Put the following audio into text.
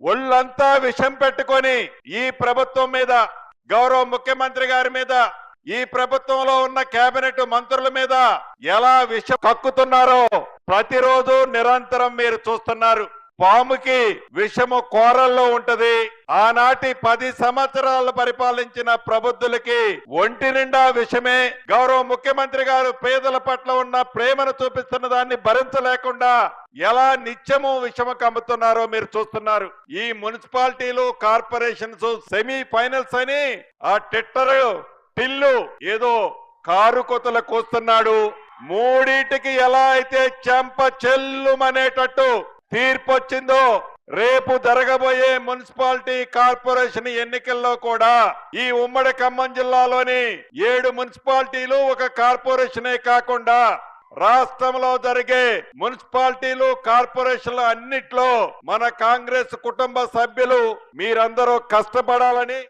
ఒళ్ళంతా విషం పెట్టుకొని ఈ ప్రభుత్వం మీద, గౌరవ ముఖ్యమంత్రి గారి మీద, ఈ ప్రభుత్వంలో ఉన్న కేబినెట్ మంత్రుల మీద ఎలా విషం కక్కుతున్నారో ప్రతిరోజు నిరంతరం మీరు చూస్తున్నారు. పాముకి విషము కోరల్లో ఉంటది. ఆనాటి 10 సంవత్సరాలు పరిపాలించిన ప్రబుద్ధులకి ఒంటి నిండా విషమే. గౌరవ ముఖ్యమంత్రి గారు పేదల పట్ల ఉన్న ప్రేమను చూపిస్తున్న దాన్ని భరించలేకుండా ఎలా నిత్యము విషము కమ్ముతున్నారో మీరు చూస్తున్నారు. ఈ మున్సిపాలిటీలు, కార్పొరేషన్స్ సెమీ ఫైనల్స్ అని ఆ టిల్లు ఏదో కారు కొతల కోస్తున్నాడు. మూడింటికి ఎలా అయితే చెంప చెల్లుమనేటట్టు తీర్పు వచ్చిందో, రేపు జరగబోయే మున్సిపాలిటీ కార్పొరేషన్ ఎన్నికల్లో కూడా ఈ ఉమ్మడి ఖమ్మం జిల్లాలోని 7 మున్సిపాలిటీలు, ఒక కార్పొరేషనే కాకుండా రాష్ట్రంలో జరిగే మున్సిపాలిటీలు, కార్పొరేషన్లు అన్నిట్లో మన కాంగ్రెస్ కుటుంబ సభ్యులు మీరందరూ కష్టపడాలని